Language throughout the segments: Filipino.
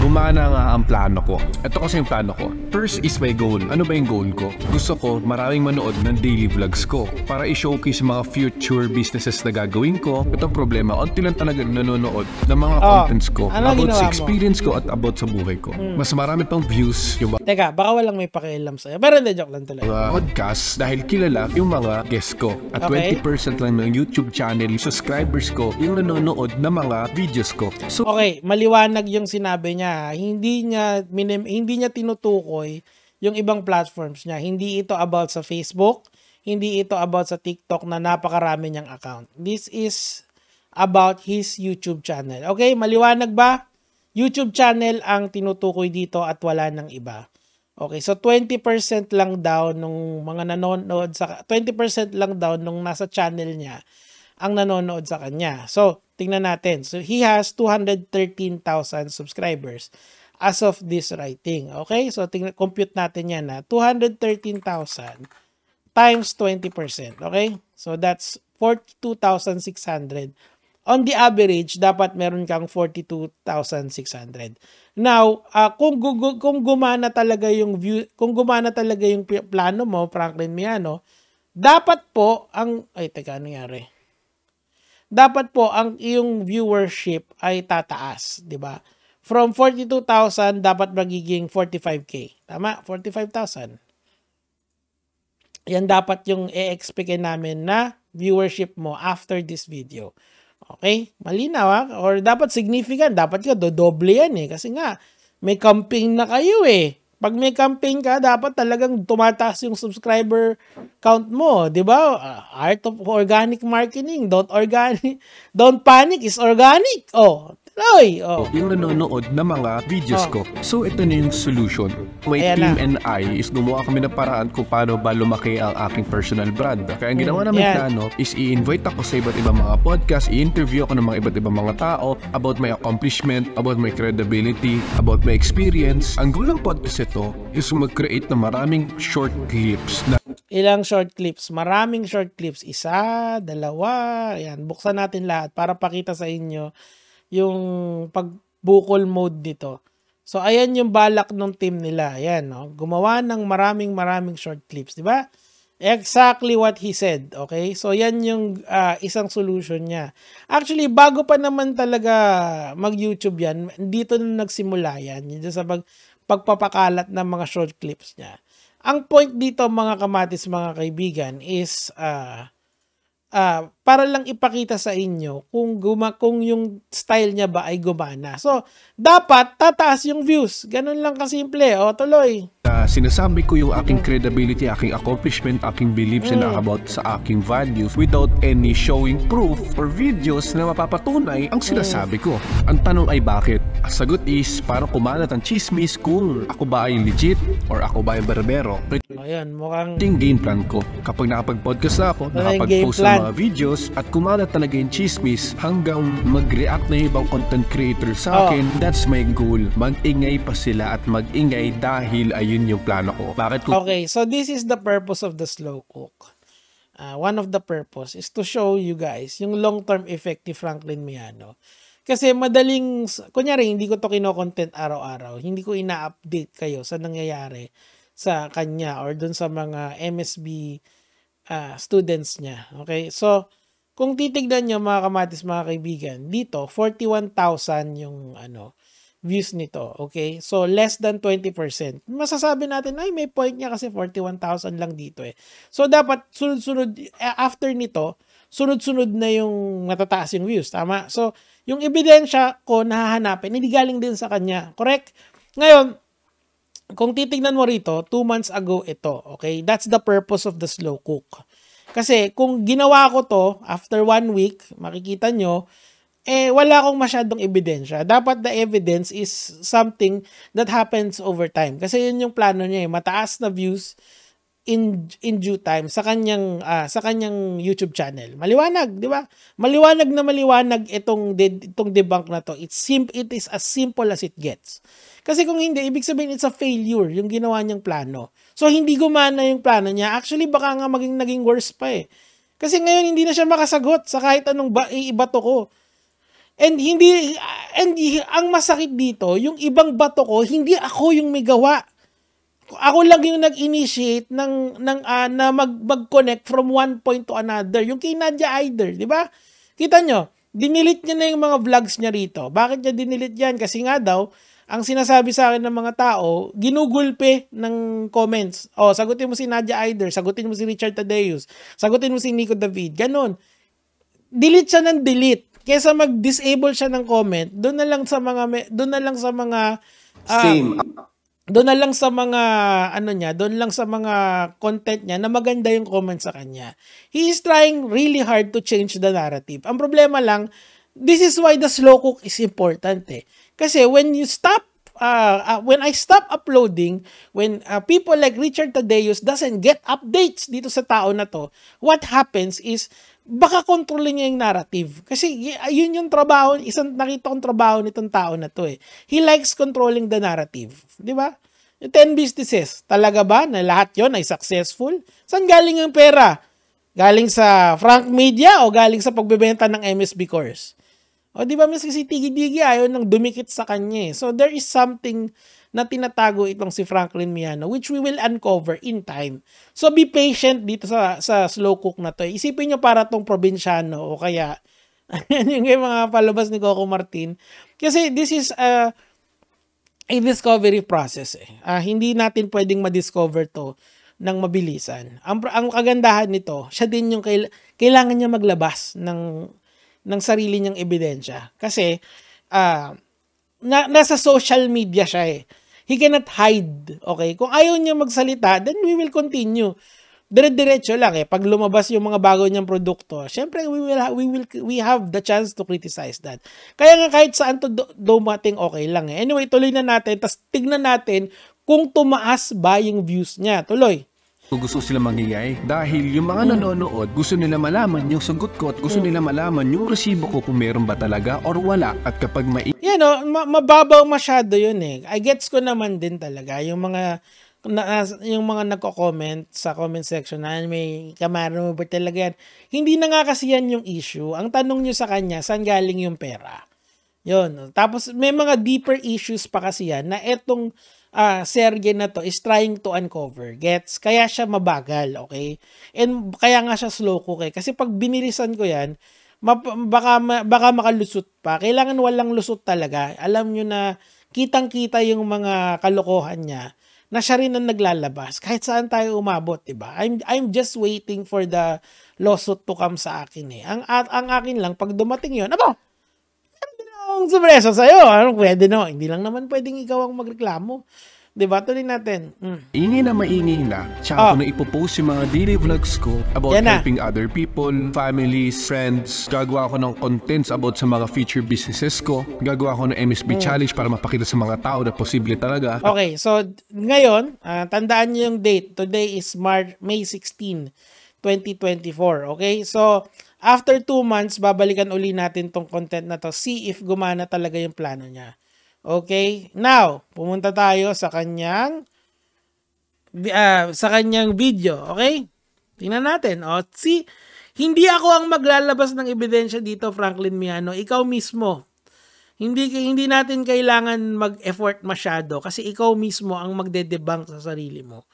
gumana nga ang plano ko. Ito kasi yung plano ko. First is my goal. Ano ba yung goal ko? Gusto ko maraming manood ng daily vlogs ko para i-showcase mga future businesses na gagawin ko. Itong problema, unti lang talaga nanonood ng mga contents ko about sa experience ko at about sa buhay ko. Mas marami pang views yung Teka, baka walang may pakialam sa'yo. Pero hindi, joke lang tuloy. Podcast dahil kilala yung mga guests ko. At 20% lang ng YouTube channel, subscribers ko, yung nanonood ng mga videos ko. So, okay, maliwanag yung sinabi niya. Hindi niya tinutukoy yung ibang platforms niya. Hindi ito about sa Facebook, hindi ito about sa TikTok na napakarami niyang account. This is about his YouTube channel. Okay, maliwanag ba? YouTube channel ang tinutukoy dito at wala nang iba. Okay, so 20% lang daw nung mga nanonood sa 20% lang daw nung nasa channel niya ang nanonood sa kanya. So, tingnan natin. So, he has 213,000 subscribers as of this writing. Okay? So, compute natin yan na 213,000 times 20%. Okay? So, that's 42,600. On the average, dapat meron kang 42,600. Now, kung gumana talaga yung plano mo, Franklin Miano, dapat po ang nangyari? Dapat po ang iyong viewership ay tataas, 'di ba? From 42,000 dapat magiging 45k. Tama? 45,000. Yan dapat yung i-expect namin na viewership mo after this video. Okay? Malinaw ha? Or dapat significant. Dapat ka dodoble yan eh. Kasi nga, may campaign na kayo eh. Pag may campaign ka, dapat talagang tumataas yung subscriber count mo. Diba? Art of organic marketing. Don't panic is organic. Yung nanonood na mga videos ko. So, ito na yung solution. My team and I is gumawa kami ng paraan kung paano ba lumaki ang aking personal brand. Kaya ang ginawa namin plano is i-invite ako sa iba't ibang mga podcast, i-interview ako ng mga iba't ibang mga tao about my accomplishment, about my credibility, about my experience. Ang goal ng podcast ito is mag-create ng maraming short clips na ilang short clips? Maraming short clips. Isa, dalawa. Ayan, buksan natin lahat para pakita sa inyo yung pagbukol mode dito. So, ayan yung balak ng team nila. Ayan, no? Gumawa ng maraming short clips. Diba? Exactly what he said. Okay? So, yan yung isang solution niya. Actually, bago pa naman talaga mag-YouTube yan, dito na nagsimula yan. Dito sa pagpapakalat ng mga short clips niya. Ang point dito, mga kamatis, mga kaibigan, is para lang ipakita sa inyo kung yung style niya ba ay gumana. So, dapat tataas yung views. Ganun lang kasimple. O, tuloy. Sinasabi ko yung aking credibility, aking accomplishment, aking beliefs and about sa aking values without any showing proof or videos na mapapatunay ang sinasabi ko. Ang tanong ay bakit? Ang sagot is para kumalat ang chismis kung ako ba ay legit or ako ba ay barbero. Ayan, mukhang yung game plan ko. Kapag nakapag-podcast na ako, nakapag-post ng mga videos at kumalat talaga yung chismis hanggang mag-react na yung ibang content creator sa akin, that's my goal. Mag-ingay pa sila at mag-ingay dahil ayun yung plano ko. Bakit ko? Okay, so this is the purpose of the slow cook. One of the purpose is to show you guys yung long-term effect ni Franklin Miano. Kasi madaling, kunyari, hindi ko to kino-content araw-araw. Hindi ko ina-update kayo sa nangyayari sa kanya or dun sa mga MSB students niya. Okay, so kung titignan nyo mga kamatis, mga kaibigan, dito 41,000 yung views nito. Okay, so less than 20%. Masasabi natin ay may point niya kasi 41,000 lang dito eh. So dapat sunod-sunod after nito, sunod-sunod na yung matataas yung views, tama? So yung ebidensya ko nahahanapin hindi galing din sa kanya, correct? Ngayon, kung titignan mo rito, 2 months ago ito, okay? That's the purpose of the slow cook. Kasi kung ginawa ko to after 1 week, makikita nyo, wala akong masyadong ebidensya. Dapat the evidence is something that happens over time. Kasi yun yung plano niya eh, mataas na views in due time sa kanyang YouTube channel. Maliwanag, di ba? Maliwanag na maliwanag itong debunk na to. It is as simple as it gets. Kasi kung hindi, ibig sabihin it's a failure yung ginawa niyang plano. So hindi gumana yung plano niya. Actually baka nga naging worse pa eh. Kasi ngayon hindi na siya makasagot sa kahit anong ibato ko. And ang masakit dito, yung ibang bato ko, hindi ako yung may gawa. Ako lang yung nag-initiate na mag-connect from one point to another. Yung kay Nadia Aider, di ba? Kita nyo, dinilit niya na yung mga vlogs niya rito. Bakit niya dinilit yan? Kasi nga daw, ang sinasabi sa akin ng mga tao, ginugulpe ng comments. O, sagutin mo si Nadia Aider, sagutin mo si Richard Tadeus, sagutin mo si Nico David. Ganon. Delete siya ng delete. Kesa mag-disable siya ng comment, doon na lang sa mga content niya na maganda yung comment sa kanya. He is trying really hard to change the narrative. Ang problema lang, this is why the slow cook is important eh. Kasi when you stop when I stop uploading, when people like Richard Tadeus doesn't get updates dito sa tao na to, what happens is baka kontrolin niya yung narrative. Kasi yun yung trabaho, isang nakita kong trabaho nitong tao na to eh. He likes controlling the narrative. Di ba? 10 businesses, talaga ba na lahat yon ay successful? Saan galing yung pera? Galing sa Frank Media o galing sa pagbebenta ng MSB course? O di ba mas si Tigi-Digi ayaw nang dumikit sa kanya eh. So there is something na tinatago itong si Franklin Miano which we will uncover in time. So be patient dito sa slow cook na to. Isipin nyo para tong probinsyano o kaya yung mga palabas ni Coco Martin. Kasi this is a discovery process eh. Hindi natin pwedeng ma-discover to ng mabilisan. Ang kagandahan nito, siya din yung kailangan niya maglabas ng sarili niyang ebidensya. Kasi nasa social media siya eh. He cannot hide. Okay? Kung ayaw niya magsalita, then we will continue. Dire-diretso lang eh. Pag lumabas yung mga bago niyang produkto, syempre we have the chance to criticize that. Kaya nga kahit saan to dumating, okay lang eh. Anyway, tuloy na natin. Tapos tignan natin kung tumaas ba yung views niya. Tuloy. Gusto sila mangingay dahil yung mga nanonood gusto nila malaman yung sagot ko at gusto nila malaman yung resibo ko kung meron ba talaga or wala. At kapag yan o, mababaw masyado yun eh. I gets ko naman din talaga yung mga nagko-comment sa comment section na may kamaro mo ba talaga yan. Hindi na nga kasi yan yung issue. Ang tanong nyo sa kanya, saan galing yung pera? Yun. Tapos may mga deeper issues pa kasi yan na etong Sergey na to is trying to uncover. Gets? Kaya siya mabagal, okay? And kaya nga siya slow cook eh. Kasi pag binilisan ko yan, baka makalusot pa. Kailangan walang lusot talaga. Alam nyo na kitang-kita yung mga kalokohan niya na siya rin ang naglalabas. Kahit saan tayo umabot, diba? I'm just waiting for the lawsuit to come sa akin eh. Ang akin lang, pag dumating yun, aba! Ang supreso sa'yo. Anong pwede no? Hindi lang naman pwedeng ikaw ang magreklamo. Diba? Tuloy natin. Ingay na maingay na. Tsaka ko na ipopost yung mga daily vlogs ko about helping other people, families, friends. Gagawa ko ng contents about sa mga future businesses ko. Gagawa ko ng MSB challenge para mapakita sa mga tao na posible talaga. Okay, so ngayon, tandaan niyo yung date. Today is May 16, 2024. Okay? So, after 2 months, babalikan uli natin tong content na to. See if gumana talaga yung plano niya. Okay? Now, pumunta tayo sa kanyang video. Okay? Tingnan natin. O, see, hindi ako ang maglalabas ng ebidensya dito, Franklin Miano. Ikaw mismo. Hindi natin kailangan mag-effort masyado kasi ikaw mismo ang magde-debunk sa sarili mo.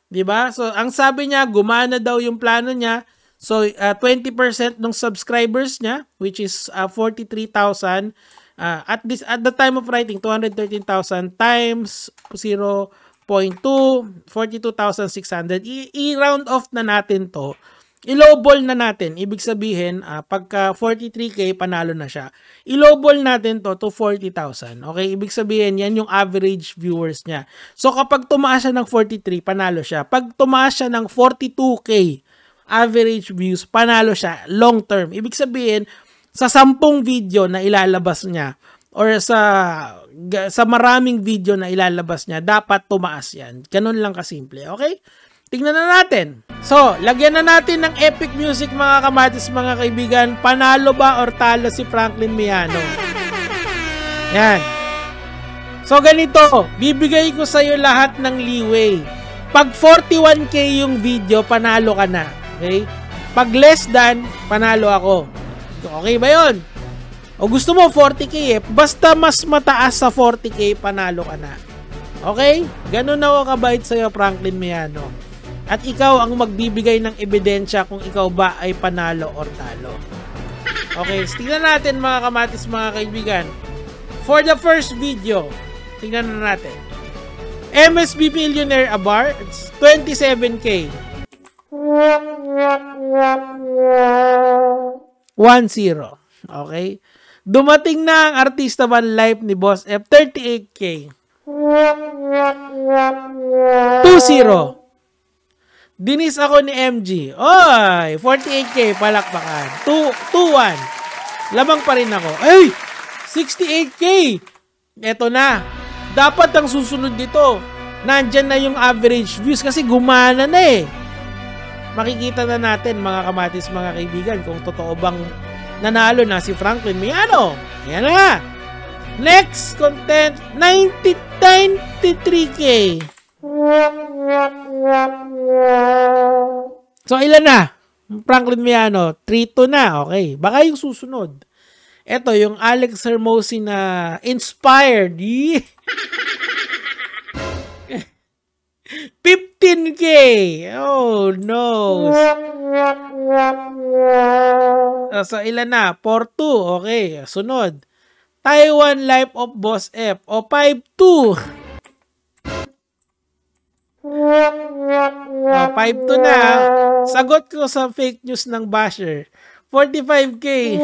'Di ba? So, ang sabi niya, gumana daw yung plano niya. So, 20% ng subscribers niya, which is 43,000, at the time of writing, 213,000 times 0.2, 42,600. I-round off na natin to. I-lowball na natin. Ibig sabihin, pagka 43K, panalo na siya. I-lowball natin to 40,000. Okay? Ibig sabihin, yan yung average viewers niya. So, kapag tumaas siya ng 43, panalo siya. Pag tumaas siya ng 42K, average views, panalo siya long term. Ibig sabihin, sa 10 video na ilalabas niya or sa maraming video na ilalabas niya, dapat tumaas yan. Ganun lang kasimple. Okay? Tingnan na natin. So, lagyan na natin ng epic music mga kamatis, mga kaibigan. Panalo ba or talo si Franklin Miano? Yan. So, ganito. Bibigay ko sa'yo lahat ng leeway. Pag 41K yung video, panalo ka na. Okay? Pag less than, panalo ako. Okay ba yun? O gusto mo 40k eh, basta mas mataas sa 40k, panalo ka na. Okay? Ganun ako kabait sa'yo, Franklin Miano. At ikaw ang magbibigay ng ebidensya kung ikaw ba ay panalo or talo. Okay, tingnan natin mga kamatis, mga kaibigan. For the first video, tingnan na natin. MSB Millionaire Abar, it's 27k. 1-0. Okay? Dumating na ang Artista Van Life ni Boss F, 38k. 2-0. Dinis ako ni MG. Oy, 48k, palakpakan. 2-1. Lamang pa rin ako. Ay, 68k. Eto na. Dapat ang susunod dito, nandyan na yung average views kasi gumana na eh. Makikita na natin mga kamatis, mga kaibigan, kung totoo bang nanalo na si Franklin Miano. Ayan na. Next content, 93k. So, ilan na? Franklin Miano, 3-2 na. Okay. Baka yung susunod. Ito, yung Alex Hermosi na inspired. 15k. Oh, no. So, ilan na? 4-2. Okay. Sunod. Taiwan Life of Boss F. O, 5-2. 5-2 na. Sagot ko sa fake news ng basher. 45k.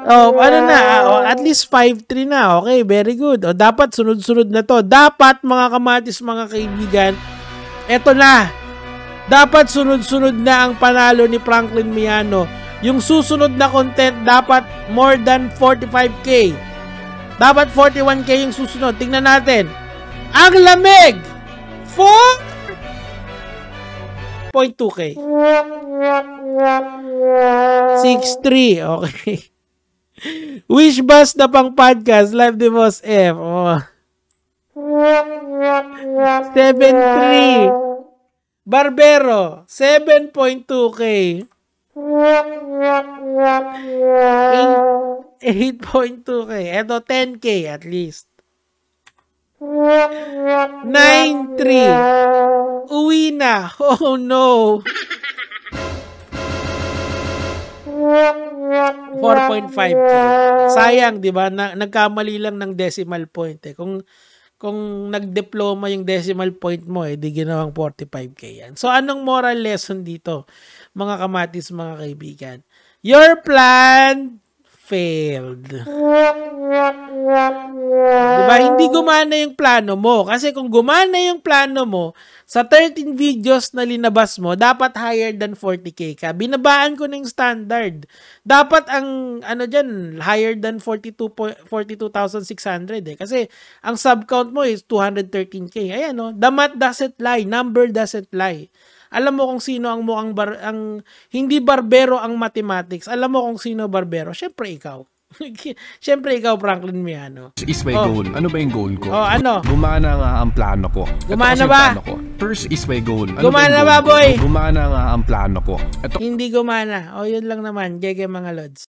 Oh, ano na? Oh, at least 5-3 na. Okay, very good. Oh, dapat sunod-sunod na to. Dapat mga kamatis, mga kaibigan, eto na. Dapat sunod-sunod na ang panalo ni Franklin Miano. Yung susunod na content dapat more than 45k. Dapat 41k yung susunod. Tingnan natin. Ang lamig! 4.2k. 6.3. Okay. Wish bus na pang podcast. Live de Boss F. Oh. 7.3. Barbero. 7.2k. 8.2k. Eto 10k at least. 9.3. Uwi na. Oh no. 4.5k. Sayang, 'di ba? Nagkamali lang ng decimal point eh. Kung nagdiploma yung decimal point mo eh, di ginawang 45k yan. So anong moral lesson dito, mga kamatis, mga kaibigan? Your plan failed. Diba? Hindi gumana yung plano mo. Kasi kung gumana yung plano mo, sa 13 videos na linabas mo, dapat higher than 40k ka. Binabaan ko na yung standard. Dapat ang, ano dyan, higher than 42,600 eh. Kasi ang sub count mo is 213k. Ayan no, the math doesn't lie. Number doesn't lie. Alam mo kung sino ang hindi barbero ang mathematics. Alam mo kung sino barbero. Syempre ikaw. Syempre ikaw, Franklin Miano. Is my goal. Ano ba yung goal ko? Oh, ano? Gumana nga ang plano ko. Gumana ba? First is my goal. Ano gumana ba, boy? Gumana nga ang plano ko. Hindi gumana. O, yun lang naman. Gege mga lods.